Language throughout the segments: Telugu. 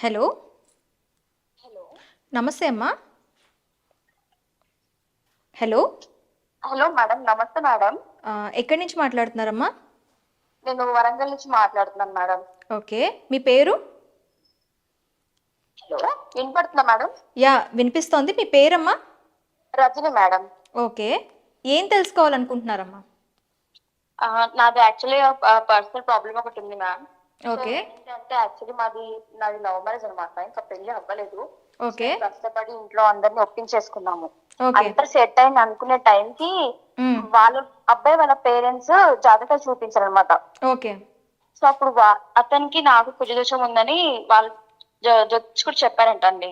హలో. హలో. నమస్తే అమ్మా. హలో. హలో మేడం, నమస్తే మేడం. ఎక్కడి నుంచి మాట్లాడుతున్నారమ్మా? నేను వరంగల్ నుంచి మాట్లాడుతున్నాను మేడం. ఓకే, మీ పేరు? హలో, వినపడుతుందా మేడం? యా, వినిపిస్తోంది. మీ పేరమ్మా? రజని మేడం. ఓకే, ఏం తెలుసుకోవాలనుకుంటున్నారమ్మా? నాది యాక్చువల్లీ పర్సనల్ ప్రాబ్లమ్ ఒకటి ఉంది మ్యామ్. So okay. ఏంటంటే యాక్చువల్లీ నాది లవ్ మ్యారేజ్ అనమాట. ఇంకా పెళ్లి అవ్వలేదు. So okay. కష్టపడి ఇంట్లో అందరిని ఒప్పించేసుకున్నాము. ఓకే. అంతా సెట్ అయింది అనుకునే టైంకి మ్, వాళ్ళు అబ్బాయి వాళ్ళ పేరెంట్స్ జాతకాలు చూపించారు అనమాట. ఓకే. సో అప్పుడు అతనికి నాకు కుజదోషం ఉందని వాళ్ళు జ్యోతిష్ కూడా చెప్పారంటండి.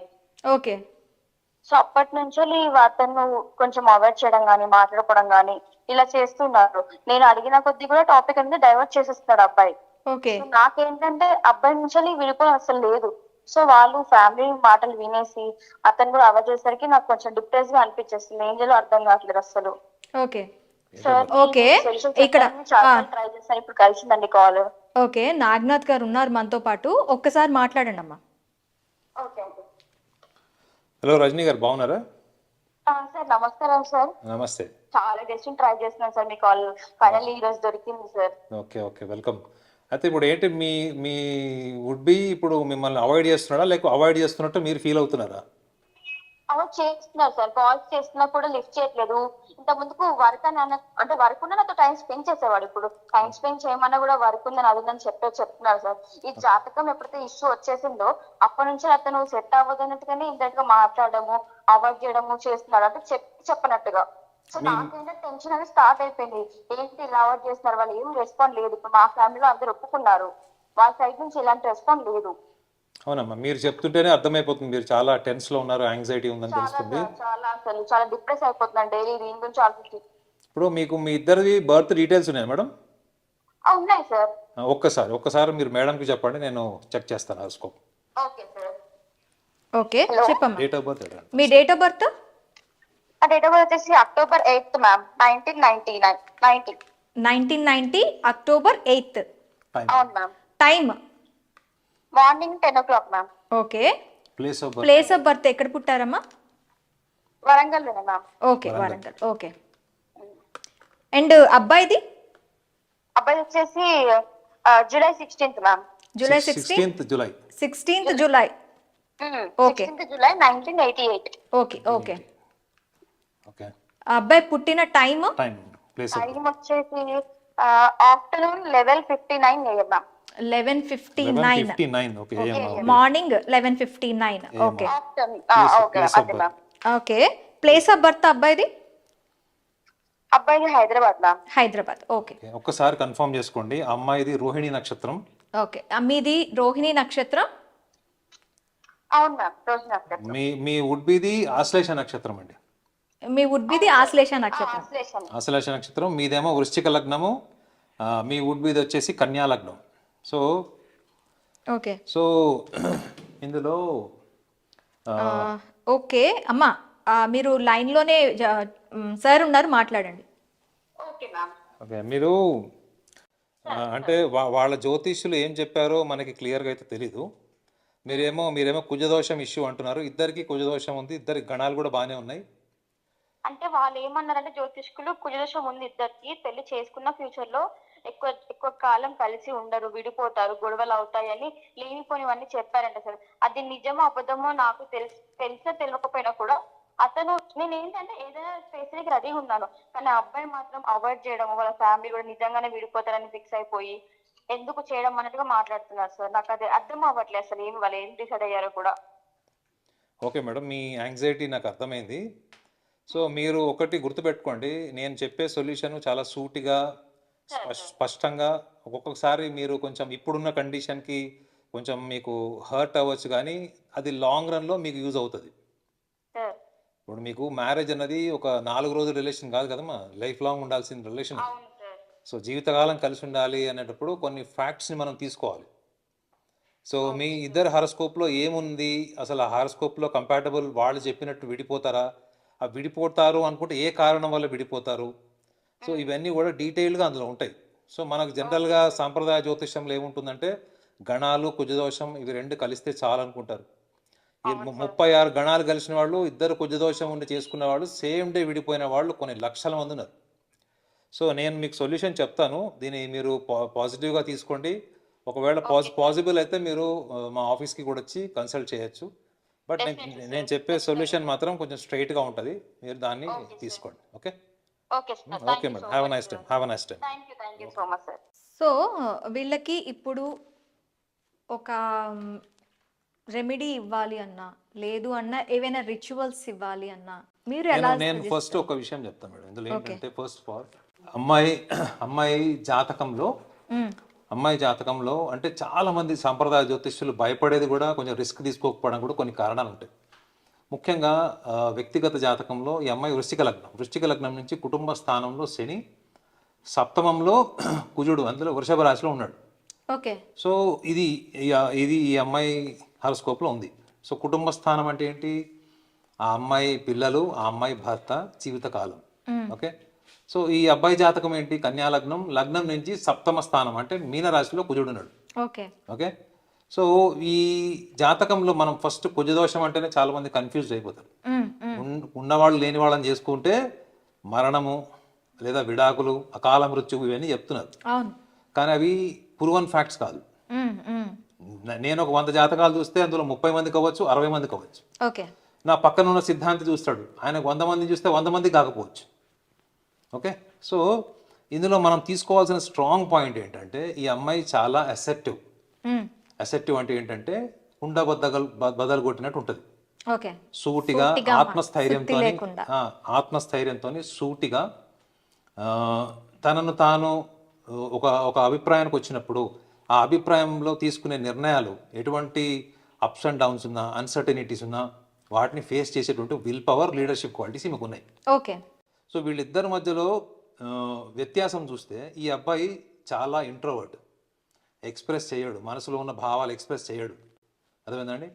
ఓకే. సో అప్పటి నుంచి అతను కొంచెం అవాయిడ్ చేయడం కానీ మాట్లాడుకోవడం కానీ ఇలా చేస్తున్నారు. నేను అడిగిన కొద్దీ కూడా టాపిక్ అనేది డైవర్ట్ చేసేస్తున్నాడు అబ్బాయి. ఓకే. సో నాకేంటంటే అబ్బాయి నుంచి విడిపోవడం అసలు లేదు. సో వాళ్ళు ఫ్యామిలీ మాటలు వినేసి అతను కూడా అవాయిడ్ చేసేసరికి నాకు కొంచెం డిప్రెస్ గా అనిపించేస్తుంది. ఏం చేయాలో అర్థం కావట్లేదు అసలు. ఓకే. Sir okay. సొల్యూషన్ ఇక్కడ చెప్పడానికి చాలా ట్రై చేస్తాను. ఇప్పుడు కలిసిందండి కాల్. ఓకే, నాగనాథ్ గారు ఉన్నారు మనతో పాటు. ఒక్కసారి మాట్లాడండి అమ్మా. Okay okay. హలో రజనీ గారు, బాగున్నారా? సార్ నమస్కారం సార్. నమస్తే. చాలా డేస్ ట్రై చేస్తున్నాను సార్, మీ కాల్ ఫైనల్లీ ఈ రోజు దొరికింది సార్. Okay okay, welcome. అయితే ఇప్పుడు ఏంటి మీ మీ వుడ్ బి ఇప్పుడు మిమ్మల్ని అవాయిడ్ చేస్తున్నాడా, లేక అవాయిడ్ చేస్తున్నట్టు మీరు ఫీల్ అవుతున్నారా? అవాయిడ్ చేస్తున్నారు సార్. కాల్స్ చేస్తున్నా కూడా లిఫ్ట్ చేయట్లేదు. ఇంత ముందుకు వర్క్ అని అంటే వర్క్ ఉన్నా నాతో టైం స్పెండ్ చేసేవాడు. ఇప్పుడు టైం స్పెండ్ చేయమన్నా కూడా వర్క్ ఉందని అది ఉందని చెప్తున్నారు సార్. ఈ జాతకం ఎప్పుడైతే ఇష్యూ వచ్చేసిందో అప్పటి నుంచి అతను సెట్ అవ్వదు అన్నట్టుగానే ఇంతగా మాట్లాడము, అవాయిడ్ చేయడము చేస్తున్నాడు. అంటే చెప్పనట్టుగా. సో నాకైనా టెన్షన్ అనేది స్టార్ట్ అయిపోయింది. ఏంటి ఇలా అవాయిడ్ చేస్తున్నారు, వాళ్ళు ఏం రెస్పాండ్ లేదు. ఇప్పుడు మా ఫ్యామిలీలో అందరు ఒప్పుకున్నారు, వాళ్ళ సైడ్ నుంచి ఎలాంటి రెస్పాండ్ లేదు. అవునమ్మా, మీరు చెప్తుంటేనే అర్థమైపోతుంది మీరు చాలా టెన్స్లో ఉన్నారు, యాంగ్జైటీ ఉందని తెలుస్తుంది. చాలా అసలు చాలా డిప్రెస్ అయిపోతున్నాను డైలీ దీని గురించి ఆలోచించి. ఇప్పుడు మీకు మీ ఇద్దరివి బర్త్ డీటెయిల్స్ ఉన్నాయి మేడం? ఉన్నాయి సార్. ఒక్కసారి మీరు మేడంకి చెప్పండి, నేను చెక్ చేస్తాను హారోస్కోప్. Okay sir. ఓకే, చెప్పమ్మా. డేట్ ఆఫ్ బర్త్ మీ డేట్ ఆఫ్ బర్త్? ఆ డేట్ ఆఫ్ బర్త్ వచ్చేసి October 8th ma'am, 1990. 1990 October 8th. అవును ma'am. Time? Morning 10 o'clock ma'am. Okay. Place of birth? Place of birth ఎక్కడ పుట్టారమ్మా? వరంగల్లోనే ma'am. Okay, Warangal. Okay. And అబ్బాయిది? అబ్బాయి వచ్చేసి July 16th ma'am. July 16th July. 16th July. Okay. 16th July 1988. Okay. Okay. Okay. అబ్బాయి పుట్టిన time? Time, place of time వచ్చేసి afternoon 11:59 AM ma'am. 11:59. 59. Okay. Morning 11:59. Okay. Afternoon. Okay Place of అదే birth. Ma'am. Okay. Place of birth అబ్బాయిది? అబ్బాయిది హైదరాబాద్ మ్యామ్. హైదరాబాద్. ఓకే. ఒక్కసారి కన్ఫర్మ్ చేసుకోండి. అమ్మాయిది రోహిణి నక్షత్రం. ఓకే, మీది రోహిణి నక్షత్రం? అవును మ్యామ్, రోజు నక్షత్రం. మీ వుడ్ బిది ఆశ్లేష నక్షత్రం అండి. మీ ఉడ్బిది ఆశ్లేష నక్షత్రం. ఆశ్లేష నక్షత్రం. మీదేమో వృశ్చిక లగ్నము, మీ వుడ్ బిది వచ్చేసి కన్యా లగ్నం. So okay. సో ఇందులో ఓకే అమ్మా, మీరు లైన్లోనే సార్ ఉన్నారు, మాట్లాడండి. Okay ma'am. ఓకే, మీరు అంటే వాళ్ళ జ్యోతిష్యులు ఏం చెప్పారో మనకి క్లియర్గా అయితే తెలీదు. మీరేమో కుజదోషం ఇష్యూ అంటున్నారు. ఇద్దరికి కుజదోషం ఉంది, ఇద్దరి గణాలు కూడా బాగానే ఉన్నాయి. అంటే వాళ్ళు ఏమన్నారంటే జ్యోతిష్కులు కుజదోషం ఉంది ఇద్దరికి, పెళ్లి చేసుకున్న ఫ్యూచర్ లో ఎక్కువ ఎక్కువ కాలం కలిసి ఉండరు, విడిపోతారు, గొడవలు అవుతాయని లేనిపోనివన్నీ చెప్పారంట సార్. అది నిజమో అబద్ధమో నాకు తెలిసా తెలియకపోయినా కూడా అతను, నేను ఏంటంటే ఏదైనా స్పేసిఫిక్ రెడీగా ఉన్నాను, కానీ ఆ అబ్బాయి మాత్రం అవాయిడ్ చేయడం, వాళ్ళ ఫ్యామిలీ కూడా నిజంగానే విడిపోతారని ఫిక్స్ అయిపోయి ఎందుకు చేయడం అన్నట్టుగా మాట్లాడుతున్నారు సార్. నాకు అది అర్థం అవ్వట్లేదు అసలు వాళ్ళు ఏం డిసైడ్ అయ్యారో కూడా. ఓకే మేడం, మీ యాంగ్జైటీ నాకు అర్థమైంది. సో మీరు ఒకటి గుర్తుపెట్టుకోండి, నేను చెప్పే సొల్యూషన్ చాలా సూటిగా స్పష్టంగా. ఒక్కొక్కసారి మీరు కొంచెం ఇప్పుడున్న కండిషన్కి కొంచెం మీకు హర్ట్ అవ్వచ్చు, కానీ అది లాంగ్ రన్లో మీకు యూజ్ అవుతుంది. ఇప్పుడు మీకు మ్యారేజ్ అన్నది ఒక 4 రోజుల రిలేషన్ కాదు కదమ్మా, లైఫ్ లాంగ్ ఉండాల్సిన రిలేషన్. సో జీవితకాలం కలిసి ఉండాలి అనేటప్పుడు కొన్ని ఫ్యాక్ట్స్ని మనం తీసుకోవాలి. సో మీ ఇద్దరు హారోస్కోప్లో ఏముంది, అసలు ఆ హారోస్కోప్లో కంపాటబుల్, వాళ్ళు చెప్పినట్టు విడిపోతారా, ఆ విడిపోతారు అనుకుంటే ఏ కారణం వల్ల విడిపోతారు, సో ఇవన్నీ కూడా డీటెయిల్గా అందులో ఉంటాయి. సో మనకు జనరల్గా సాంప్రదాయ జ్యోతిష్యంలో ఏముంటుందంటే గణాలు కుజదోషం ఇవి రెండు కలిస్తే చాలు అనుకుంటారు. ఈ 36 గణాలు కలిసిన వాళ్ళు, ఇద్దరు కుజదోషం ఉండి చేసుకున్న వాళ్ళు, సేమ్ డే విడిపోయిన వాళ్ళు కొన్ని లక్షల మంది ఉన్నారు. సో నేను మీకు సొల్యూషన్ చెప్తాను, దీన్ని మీరు పాజిటివ్గా తీసుకోండి. ఒకవేళ పాసిబుల్ అయితే మీరు మా ఆఫీస్కి కూడా వచ్చి కన్సల్ట్ చేయొచ్చు. బట్ నేను చెప్పే సొల్యూషన్ మాత్రం కొంచెం స్ట్రైట్గా ఉంటుంది, మీరు దాన్ని తీసుకోండి. Okay okay sir, okay madam, have a nice time. Have a nice time. Thank you so much sir. So వీళ్ళకి ఇప్పుడు ఒక రెమెడీ ఇవ్వాలి అన్నా, లేదు అన్నా ఏవైనా రిచువల్స్ ఇవ్వాలి అన్నా మీరు ఎలా నేను ఫస్ట్ ఒక విషయం చెప్తాను మేడం. ఇందులో ఏంటంటే ఫస్ట్ ఆఫ్ ఆల్ అమ్మాయి జాతకంలో అంటే చాలా మంది సాంప్రదాయ జ్యోతిష్యులు భయపడేది కూడా కొంచెం రిస్క్ తీసుకోకపోవడం కూడా కొన్ని కారణాలు ఉంటాయి. ముఖ్యంగా వ్యక్తిగత జాతకంలో ఈ అమ్మాయి వృశ్చిక లగ్నం నుంచి కుటుంబ స్థానంలో శని, సప్తమంలో కుజుడు, అందులో వృషభ రాశిలో ఉన్నాడు. ఓకే. సో ఇది ఈ అమ్మాయి హారోస్కోప్లో ఉంది. సో కుటుంబ స్థానం అంటే ఏంటి? ఆ అమ్మాయి పిల్లలు, ఆ అమ్మాయి భర్త, జీవితకాలం. ఓకే. సో ఈ అబ్బాయి జాతకం ఏంటి? కన్యా లగ్నం, లగ్నం నుంచి సప్తమ స్థానం అంటే మీన రాశిలో కుజుడు ఉన్నాడు. ఓకే. సో ఈ జాతకంలో మనం ఫస్ట్ కుజదోషం అంటేనే చాలా మంది కన్ఫ్యూజ్ అయిపోతారు. ఉన్నవాళ్ళు లేని వాళ్ళని చేసుకుంటే మరణము లేదా విడాకులు, అకాల మృత్యువు ఇవన్నీ చెప్తున్నారు. కానీ అవి ప్రూవన్ ఫ్యాక్ట్స్ కాదు. నేను ఒక 100 జాతకాలు చూస్తే అందులో 30 మంది కావచ్చు, 60 మంది కావచ్చు. నా పక్కన ఉన్న సిద్ధాంతి చూస్తాడు, ఆయనకు 100 మంది చూస్తే 100 మంది కాకపోవచ్చు. ఓకే. సో ఇందులో మనం తీసుకోవాల్సిన స్ట్రాంగ్ పాయింట్ ఏంటంటే ఈ అమ్మాయి చాలా అసెప్టివ్ అంటే ఏంటంటే కుండ బద్దలు కొట్టినట్టు ఉంటుంది. సూటిగా ఆత్మస్థైర్యంతో సూటిగా తనను తాను ఒక అభిప్రాయానికి వచ్చినప్పుడు ఆ అభిప్రాయంలో తీసుకునే నిర్ణయాలు ఎటువంటి అప్స్ అండ్ డౌన్స్ ఉన్నా, అన్సర్టనిటీస్ ఉన్నా వాటిని ఫేస్ చేసేటువంటి విల్ పవర్, లీడర్షిప్ క్వాలిటీస్ ఈమెకు ఉన్నాయి. సో వీళ్ళిద్దరి మధ్యలో వ్యత్యాసం చూస్తే ఈ అబ్బాయి చాలా ఇంట్రోవర్ట్, ఎక్స్ప్రెస్ చేయడు, మనసులో ఉన్న భావాలు ఎక్స్ప్రెస్ చేయడు. అర్థమైందండి?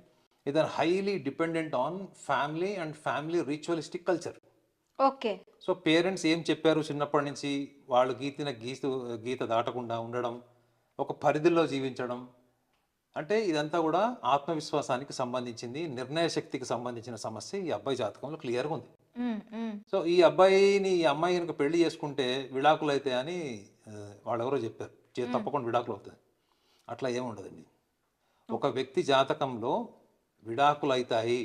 ఇతను highly dependent on family and family ritualistic culture. So parents ఏం చెప్పారు చిన్నప్పటి నుంచి, వాళ్ళు గీత దాటకుండా ఉండడం, ఒక పరిధిలో జీవించడం, అంటే ఇదంతా కూడా ఆత్మవిశ్వాసానికి సంబంధించింది, నిర్ణయ శక్తికి సంబంధించిన సమస్య ఈ అబ్బాయి జాతకంలో క్లియర్గా ఉంది. సో ఈ అమ్మాయి కనుక పెళ్లి చేసుకుంటే విడాకులు అయితే అని వాళ్ళెవరో చెప్పారు, తప్పకుండా విడాకులు అవుతుంది. అట్లా ఏముండదండి. ఒక వ్యక్తి జాతకంలో విడాకులు అవుతాయి.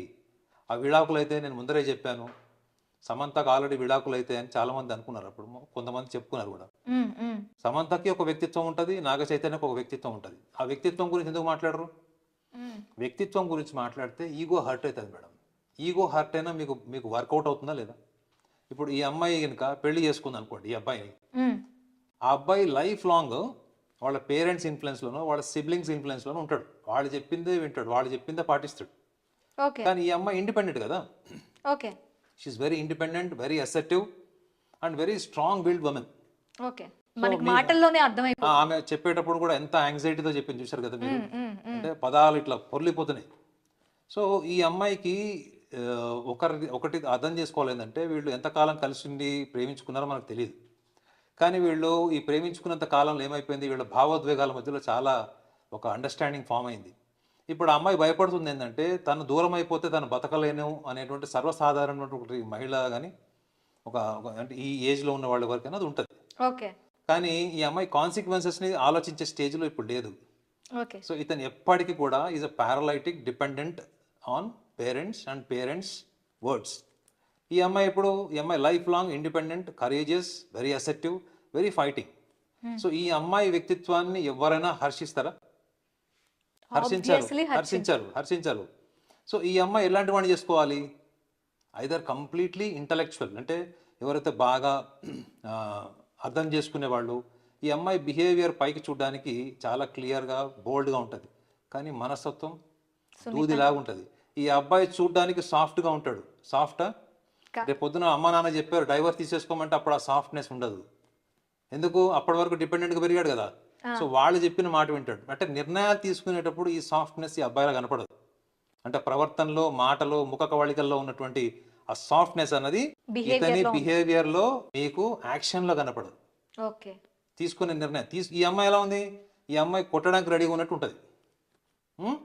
ఆ విడాకులు అయితే నేను ముందరే చెప్పాను, సమంతకు ఆల్రెడీ విడాకులు అయితే అని చాలా మంది అనుకున్నారు, అప్పుడు కొంతమంది చెప్పుకున్నారు కూడా. సమంతకి ఒక వ్యక్తిత్వం ఉంటుంది, నాగ చైతన్యకి ఒక వ్యక్తిత్వం ఉంటుంది. ఆ వ్యక్తిత్వం గురించి ఎందుకు మాట్లాడరు? వ్యక్తిత్వం గురించి మాట్లాడితే ఈగో హర్ట్ అవుతుంది మేడం. ఈగో హర్ట్ అయినా మీకు వర్కౌట్ అవుతుందా లేదా? ఇప్పుడు ఈ అమ్మాయి కనుక పెళ్లి చేసుకుంది అనుకోండి, ఈ అబ్బాయిని, ఆ అబ్బాయి లైఫ్ లాంగ్ వాళ్ళ పేరెంట్స్ ఇన్ఫ్లుయెన్స్లోనో వాళ్ళ సిబ్లింగ్స్ ఇన్ఫ్లుయెన్స్లోనో ఉంటాడు. వాళ్ళు చెప్పిందే వింటాడు, వాళ్ళు చెప్పిందే పాటిస్తాడు. కానీ ఈ అమ్మాయి ఇండిపెండెంట్ కదా. She's very independent, very acceptive and very strong build women. ఆమె చెప్పేటప్పుడు కూడా ఎంత యాంగ్జైటీతో చెప్పింది చూసారు కదా మీరు, అంటే పదాలు ఇట్లా పొర్లిపోతున్నాయి. సో ఈ అమ్మాయికి ఒకటి అర్థం చేసుకోవాలి ఏంటంటే, వీళ్ళు ఎంతకాలం కలిసి ఉండి ప్రేమించుకున్నారో మనకు తెలియదు. కానీ వీళ్ళు ఈ ప్రేమించుకున్నంత కాలంలో ఏమైపోయింది, వీళ్ళ భావోద్వేగాల మధ్యలో చాలా ఒక అండర్స్టాండింగ్ ఫామ్ అయింది. ఇప్పుడు ఆ అమ్మాయి భయపడుతుంది ఏంటంటే, తను దూరం అయిపోతే తను బతకలేను అనేటువంటి సర్వసాధారణమైనటువంటి మహిళ కానీ అంటే ఈ ఏజ్లో ఉన్న వాళ్ళ వరకైనా అది ఉంటుంది. కానీ ఈ అమ్మాయి కాన్సిక్వెన్సెస్ని ఆలోచించే స్టేజ్లో ఇప్పుడు లేదు. సో ఇతను ఎప్పటికీ కూడా is a paralytic, dependent on parents and parents words. ఈ అమ్మాయి life long independent, courageous, very acceptive, very fighting. So ఈ అమ్మాయి వ్యక్తిత్వాన్ని ఎవరైనా హర్షిస్తారా? హర్షించారు. సో ఈ అమ్మాయి ఎలాంటి వాడిని చేసుకోవాలి? ఐదర్ కంప్లీట్లీ ఇంటలెక్చువల్, అంటే ఎవరైతే బాగా అర్థం చేసుకునే వాళ్ళు. ఈ అమ్మాయి బిహేవియర్ పైకి చూడడానికి చాలా క్లియర్గా, బోల్డ్గా ఉంటుంది, కానీ మనస్తత్వం దూదిలాగా ఉంటుంది. ఈ అబ్బాయి చూడడానికి సాఫ్ట్గా ఉంటాడు. సాఫ్టా? రేపు పొద్దున అమ్మ నాన్న చెప్పారు డైవర్స్ తీసేసుకోమంటే అప్పుడు ఆ సాఫ్ట్నెస్ ఉండదు. ఎందుకు? అప్పటి వరకు డిపెండెంట్గా పెరిగాడు కదా. సో వాళ్ళు చెప్పిన మాట వింటాడు. అంటే నిర్ణయాలు తీసుకునేటప్పుడు ఈ సాఫ్ట్నెస్ ఈ అబ్బాయిలా కనపడదు. అంటే ప్రవర్తనలో, మాటలో, ముఖ కవళికల్లో ఉన్నటువంటి ఆ సాఫ్ట్నెస్ అన్నది ఇతని బిహేవియర్లో మీకు యాక్షన్లో కనపడదు. తీసుకునే నిర్ణయం ఈ అమ్మాయి ఎలా ఉంది? ఈ అమ్మాయి కొట్టడానికి రెడీగా ఉన్నట్టు ఉంటుంది. ఉం?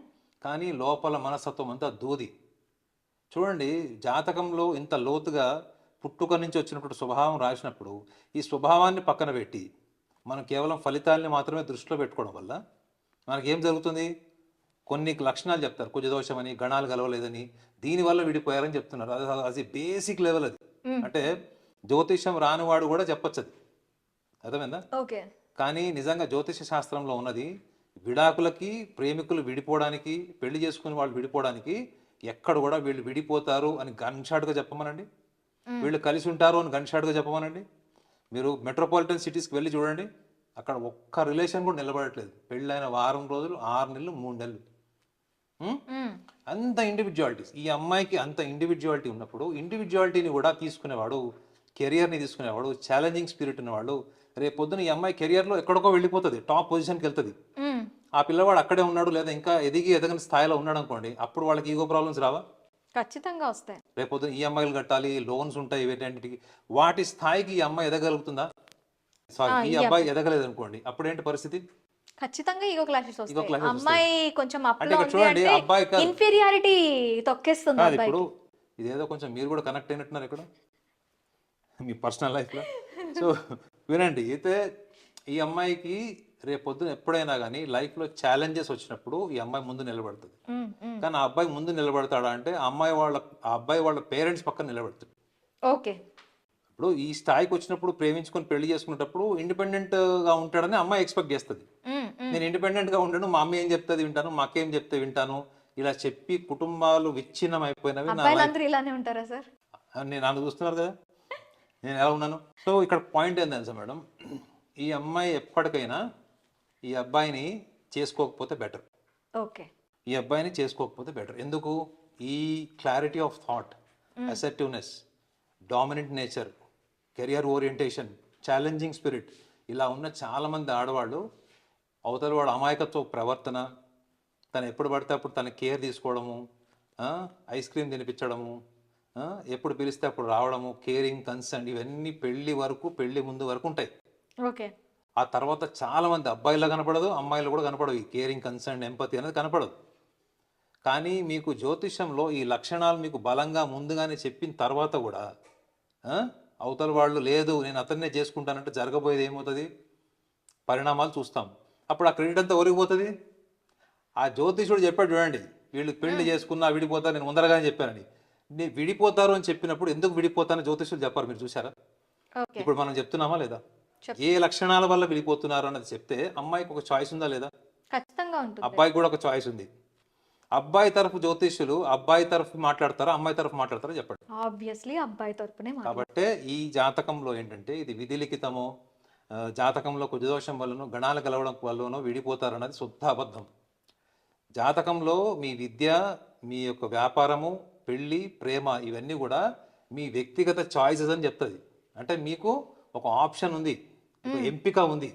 కానీ లోపల మనస్తత్వం అంతా దూది. చూడండి, జాతకంలో ఇంత లోతుగా పుట్టుక నుంచి వచ్చినప్పుడు స్వభావం రాసినప్పుడు ఈ స్వభావాన్ని పక్కన పెట్టి మనం కేవలం ఫలితాలని మాత్రమే దృష్టిలో పెట్టుకోవడం వల్ల మనకేం జరుగుతుంది? కొన్ని లక్షణాలు చెప్తారు, కుజదోషమని, గణాలు కలవలేదని, దీనివల్ల విడిపోయారని చెప్తున్నారు. అది బేసిక్ లెవెల్ అది. అంటే జ్యోతిష్యం రానివాడు కూడా చెప్పచ్చు అది, అర్థమైందా? ఓకే. కానీ నిజంగా జ్యోతిష శాస్త్రంలో ఉన్నది విడాకులకి, ప్రేమికులు విడిపోవడానికి, పెళ్లి చేసుకుని వాళ్ళు విడిపోవడానికి ఎక్కడ కూడా వీళ్ళు విడిపోతారు అని గన్షాట్గా చెప్పమనండి, వీళ్ళు కలిసి ఉంటారు అని గన్షాట్గా చెప్పమనండి. మీరు మెట్రోపాలిటన్ సిటీస్కి వెళ్ళి చూడండి, అక్కడ ఒక్క రిలేషన్ కూడా నిలబడట్లేదు. పెళ్ళైన వారం రోజులు, 6 నెలలు, 3 నెలలు. అంత ఇండివిజువాలిటీస్. ఈ అమ్మాయికి అంత ఇండివిజువాలిటీ ఉన్నప్పుడు ఇండివిజువాలిటీని కూడా తీసుకునేవాడు, కెరియర్ని తీసుకునేవాడు, ఛాలెంజింగ్ స్పిరిట్ ఉన్నవాడు, రేపు పొద్దున ఈ అమ్మాయి కెరియర్లో ఎక్కడికో వెళ్ళిపోతుంది, టాప్ పొజిషన్కి వెళ్తుంది. ఆ పిల్లవాడు అక్కడే ఉన్నాడు లేదా ఇంకా ఎదగని స్థాయిలో ఉన్నాడు అనుకోండి, అప్పుడు వాళ్ళకి ఈగో ప్రాబ్లమ్స్ రావా? ఖచ్చితంగా వస్తాయి. రేపు పొద్దున ఈఎంఐలు కట్టాలి, లోన్స్ ఉంటాయి, వీటన్నిటికి వాటి స్థాయికి ఈ అమ్మాయి ఎదగలుగుతుందా? సారీ, ఈ అబ్బాయి ఎదగలేదు అనుకోండి, అప్పుడేంటి పరిస్థితి? ఖచ్చితంగా ఈగో క్లాషెస్ ఈగో వస్తాయి. క్లాషెస్ అమ్మాయి కొంచెం అంటే అప్లో ఇక్కడ ఉంది చూడండి, అంటే అబ్బాయి కాదు, ఇన్ఫీరియారిటీ తొక్కేస్తుంది కాదు. అబ్బాయికి. ఇప్పుడు ఇదేదో కొంచెం మీరు కూడా కనెక్ట్ అయినట్టున్నారు ఇక్కడ మీ పర్సనల్ లైఫ్లో. సో వినండి, అయితే ఈ అమ్మాయికి రేపు పొద్దున ఎప్పుడైనా కానీ లైఫ్లో ఛాలెంజెస్ వచ్చినప్పుడు ఈ అమ్మాయి ముందు నిలబడుతుంది. కానీ ఆ అబ్బాయి ముందు నిలబడతాడా అంటే ఆ అబ్బాయి వాళ్ళ పేరెంట్స్ పక్కన నిలబడతాడు. ఓకే. ఇప్పుడు ఈ స్థాయికి వచ్చినప్పుడు ప్రేమించుకొని పెళ్లి చేసుకునేటప్పుడు ఇండిపెండెంట్గా ఉంటాడని అమ్మాయి ఎక్స్పెక్ట్ చేస్తుంది. నేను ఇండిపెండెంట్గా ఉండను, మా అమ్మ ఏం చెప్తుంది వింటాను, మా అక్క ఏం చెప్తే వింటాను, ఇలా చెప్పి కుటుంబాలు విచ్ఛిన్నం అయిపోయినవి నా అబ్బాయిలందరూ ఇలానే ఉంటారా సార్? నేను నన్ను చూస్తున్నారు కదా నేను ఎలా ఉన్నాను. సో ఇక్కడ పాయింట్ ఏంటి తెలుసా మేడం, ఈ అమ్మాయి ఎప్పటికైనా ఈ అబ్బాయిని చేసుకోకపోతే బెటర్. ఓకే. ఈ అబ్బాయిని చేసుకోకపోతే బెటర్. ఎందుకు? ఈ clarity of thought, assertiveness, dominant nature, career orientation, challenging spirit, ఇలా ఉన్న చాలామంది ఆడవాళ్ళు అవతల వాడు అమాయకత్వ ప్రవర్తన, తను ఎప్పుడు పడితే అప్పుడు తన కేర్ తీసుకోవడము, ఐస్ క్రీమ్ తినిపించడము, ఎప్పుడు పిలిస్తే అప్పుడు రావడము, కేరింగ్, కన్సర్న్, ఇవన్నీ పెళ్లి ముందు వరకు ఉంటాయి. ఓకే. ఆ తర్వాత చాలామంది అబ్బాయిలా కనపడదు, అమ్మాయిలు కూడా కనపడవు. ఈ కేరింగ్, కన్సర్న్, ఎంపతి అనేది కనపడదు. కానీ మీకు జ్యోతిష్యంలో ఈ లక్షణాలు మీకు బలంగా ముందుగానే చెప్పిన తర్వాత కూడా అవతల వాళ్ళు లేదు నేను అతన్నే చేసుకుంటానంటే జరగబోయేది ఏమవుతుంది? పరిణామాలు చూస్తాం. అప్పుడు ఆ క్రెడిట్ అంతా ఒరిగిపోతుంది. ఆ జ్యోతిషుడు చెప్పాడు చూడండి, వీళ్ళు పెళ్లి చేసుకున్నా విడిపోతారు, నేను ముందరగానే చెప్పానని. నేను విడిపోతారు అని చెప్పినప్పుడు ఎందుకు విడిపోతానో జ్యోతిషులు చెప్పారు, మీరు చూసారా? ఇప్పుడు మనం చెప్తున్నామా లేదా? ఏ లక్షణాల వల్ల విడిపోతున్నారు అన్నది చెప్తే అమ్మాయికి ఒక చాయిస్ ఉందా లేదా? ఖచ్చితంగా ఉంటుంది. అబ్బాయికి కూడా ఒక చాయిస్ ఉంది. అబ్బాయి తరఫు జ్యోతిష్యులు అబ్బాయి తరఫు మాట్లాడతారా, అమ్మాయి తరఫు మాట్లాడతారా చెప్పండి. ఆబ్వియస్లీ అబ్బాయి తరపునే కాబట్టి ఈ జాతకంలో ఏంటంటే ఇది విధి లిఖితమో, జాతకంలో కుజదోషం వల్లనో, గణాలు కలవడం వల్లనో విడిపోతారన్నది శుద్ధ అబద్ధం. జాతకంలో మీ విద్య, మీ యొక్క వ్యాపారము, పెళ్ళి, ప్రేమ, ఇవన్నీ కూడా మీ వ్యక్తిగత చాయిసెస్ అని చెప్తుంది. అంటే మీకు ఒక ఆప్షన్ ఉంది, ఒక ఎంపిక ఉంది.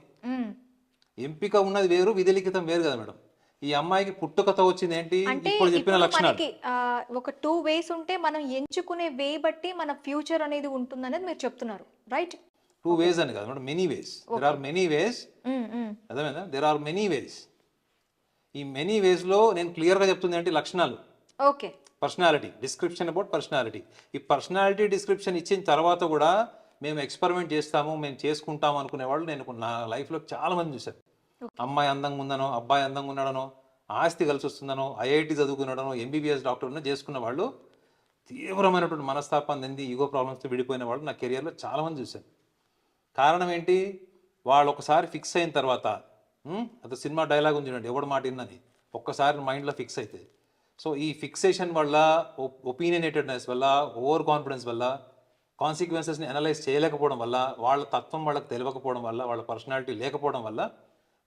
ఎంపిక ఉన్నది వేరు, విధి లిఖితం వేరు కదా మేడం. ఈ అమ్మాయికి పుట్టుకతో వచ్చింది ఏంటి? అంటే ఇప్పుడు చెప్పిన లక్షణాలు. మనకి ఒక 2 వేస్ ఉంటే మనం ఎంచుకునే వే బట్టి మన ఫ్యూచర్ అనేది ఉంటుందనేది మీరు చెప్తున్నారు, రైట్? 2 వేస్ అని కాదు madam, many ways. There are many ways. అర్థమైందా? There are many ways. ఈ మెనీ వేస్లో నేను క్లియర్గా చెప్తుంది ఏంటి? లక్షణాలు. Okay. Personality description about personality. ఈ పర్సనాలిటీ డిస్క్రిప్షన్ ఇచ్చిన తర్వాత కూడా మేము ఎక్స్పెరిమెంట్ చేస్తాము, మేము చేసుకుంటాము అనుకునే వాళ్ళు నేను నా లైఫ్లో చాలా మంది చూశాను. అమ్మాయి అందంగా ఉందనో, అబ్బాయి అందంగా ఉన్నాడనో, ఆస్తి కలిసి వస్తుందనో, ఐఐటి చదువుకున్నాడనో, ఎంబీబీఎస్ డాక్టర్నో చేసుకున్న వాళ్ళు తీవ్రమైనటువంటి మనస్తాపాన్ని చెంది ఈగో ప్రాబ్లమ్స్తో విడిపోయిన వాళ్ళు నా కెరియర్లో చాలామంది చూశాను. కారణం ఏంటి? వాళ్ళు ఒకసారి ఫిక్స్ అయిన తర్వాత, అది సినిమా డైలాగ్ ఉంది చూడండి, ఎవడు మాట విన్నని, ఒక్కసారి మైండ్లో ఫిక్స్ అయితే, సో ఈ ఫిక్సేషన్ వల్ల, ఒపీనియనేటెడ్నెస్ వల్ల, ఓవర్ కాన్ఫిడెన్స్ వల్ల, కాన్సిక్వెన్సెస్ని అనలైజ్ చేయలేకపోవడం వల్ల, వాళ్ళ తత్వం వాళ్ళకి తెలియకపోవడం వల్ల, వాళ్ళ పర్సనాలిటీ లేకపోవడం వల్ల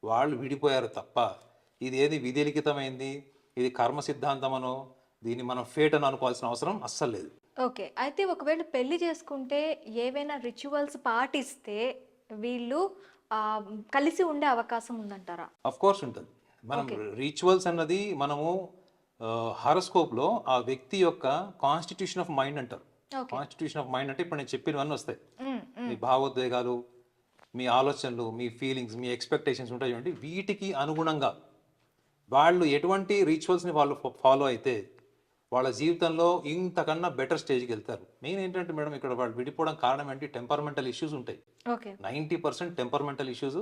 వాళ్ళు విడిపోయారు తప్ప ఇది ఏది విధి లిఖితమైంది, ఇది కర్మ సిద్ధాంతమనో, దీన్ని మనం ఫేట్ అని అనుకోవాల్సిన అవసరం అస్సలు లేదు. ఓకే. అయితే ఒకవేళ పెళ్లి చేసుకుంటే ఏవైనా రిచువల్స్ పాటిస్తే వీళ్ళు కలిసి ఉండే అవకాశం ఉందంటారా? అఫ్ కోర్స్ ఉంటుంది. మనం రిచువల్స్ అన్నది మనము హారోస్కోప్లో ఆ వ్యక్తి యొక్క కాన్స్టిట్యూషన్ ఆఫ్ మైండ్ అంటారు. కాన్స్టిట్యూషన్ ఆఫ్ మైండ్ అంటే ఇప్పుడు నేను చెప్పినవన్నీ వస్తాయి. మీ భావోద్వేగాలు, మీ ఆలోచనలు, మీ ఫీలింగ్స్, మీ ఎక్స్పెక్టేషన్స్ ఉంటాయి చూడండి, వీటికి అనుగుణంగా వాళ్ళు ఎటువంటి రిచువల్స్ని వాళ్ళు ఫాలో అయితే వాళ్ళ జీవితంలో ఇంతకన్నా బెటర్ స్టేజ్కి వెళ్తారు. మెయిన్ ఏంటంటే మేడం ఇక్కడ వాళ్ళు విడిపోవడం కారణం ఏంటి, టెంపర్మెంటల్ ఇష్యూస్ ఉంటాయి. Okay 90% temperamental issues,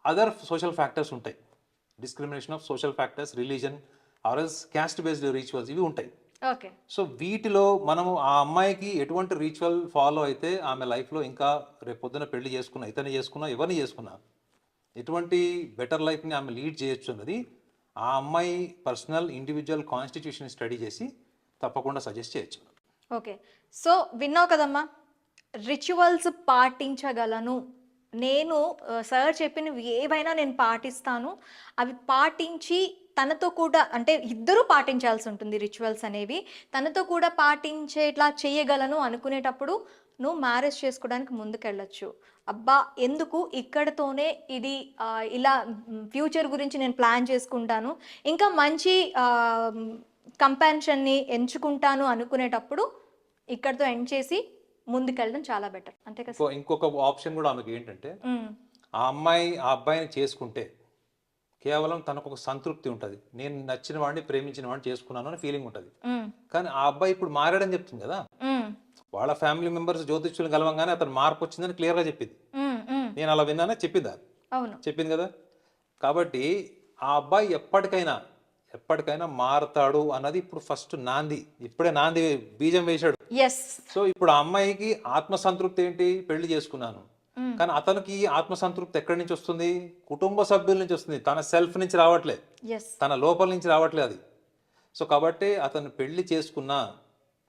other social factors ఉంటాయి. Discrimination of social factors, religion rules caste based rituals ఇవి ఉంటాయి. ఓకే సో వీటిలో మనము ఆ అమ్మాయికి ఎటువంటి రిచువల్ ఫాలో అయితే ఆమె లైఫ్లో ఇంకా రేపు పొద్దున పెళ్లి చేసుకున్నా, ఇతన్ని చేసుకున్నా, ఎవరిని చేసుకున్నా ఎటువంటి బెటర్ లైఫ్ని ఆమె లీడ్ చేయొచ్చు అన్నది ఆ అమ్మాయి పర్సనల్ ఇండివిజువల్ కాన్స్టిట్యూషన్ స్టడీ చేసి తప్పకుండా సజెస్ట్ చేయొచ్చు. ఓకే సో విన్నావు కదమ్మా, రిచువల్స్ పాటించగలను నేను, సార్ చెప్పినవి ఏవైనా నేను పాటిస్తాను, అవి పాటించి తనతో కూడా అంటే ఇద్దరూ పాటించాల్సి ఉంటుంది రిచువల్స్ అనేవి, తనతో కూడా పాటించేట్లా చేయగలను అనుకునేటప్పుడు నువ్వు మ్యారేజ్ చేసుకోవడానికి ముందుకెళ్ళచ్చు. అబ్బా ఎందుకు ఇక్కడతోనే ఇది ఇలా ఫ్యూచర్ గురించి నేను ప్లాన్ చేసుకుంటాను, ఇంకా మంచి కంపాన్షన్ని ఎంచుకుంటాను అనుకునేటప్పుడు ఇక్కడతో ఎండ్ చేసి ముందుకెళ్ళడం చాలా బెటర్, అంతే కదా? ఇంకొక ఆప్షన్ కూడా ఆమెకి ఏంటంటే ఆ అమ్మాయి ఆ అబ్బాయిని చేసుకుంటే కేవలం తనకు ఒక సంతృప్తి ఉంటుంది, నేను నచ్చిన వాడిని ప్రేమించిన వాడిని చేసుకున్నాను అని ఫీలింగ్ ఉంటుంది. కానీ ఆ అబ్బాయి ఇప్పుడు మారాడని చెప్తుంది కదా, వాళ్ళ ఫ్యామిలీ మెంబర్స్ జ్యోతిష్యులు కలవంగానే అతను మార్పు వచ్చిందని క్లియర్గా చెప్పింది. నేను అలా విన్నానా, చెప్పిందా? అవును చెప్పింది కదా. కాబట్టి ఆ అబ్బాయి ఎప్పటికైనా మారతాడు అన్నది ఇప్పుడు ఫస్ట్ నాంది, ఇప్పుడే నాంది బీజం వేశాడు. ఎస్ సో ఇప్పుడు ఆ అమ్మాయికి ఆత్మసంతృప్తి ఏంటి, పెళ్లి చేసుకున్నాను. కానీ అతనికి ఆత్మసంతృప్తి ఎక్కడి నుంచి వస్తుంది, కుటుంబ సభ్యుల నుంచి వస్తుంది, తన సెల్ఫ్ నుంచి రావట్లేదు, ఎస్ తన లోపల నుంచి రావట్లేదు అది. సో కాబట్టి అతను పెళ్లి చేసుకున్న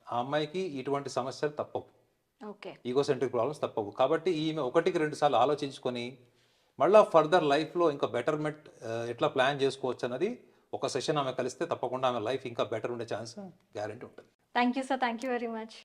ఆ అమ్మాయికి ఇటువంటి సమస్యలు తప్పవు, ఓకే ఈగోసెంట్రిక్ ప్రాబ్లమ్స్ తప్పవు. కాబట్టి ఈమె 1-2 సార్లు ఆలోచించుకొని మళ్ళీ ఫర్దర్ లైఫ్లో ఇంకా బెటర్మెంట్ ఎట్లా ప్లాన్ చేసుకోవచ్చు అన్నది ఒక సెషన్ ఆమె కలిస్తే తప్పకుండా ఆమె లైఫ్ ఇంకా బెటర్ ఉండే ఛాన్స్ గ్యారెంటీ ఉంటుంది. Thank you sir, thank you very much.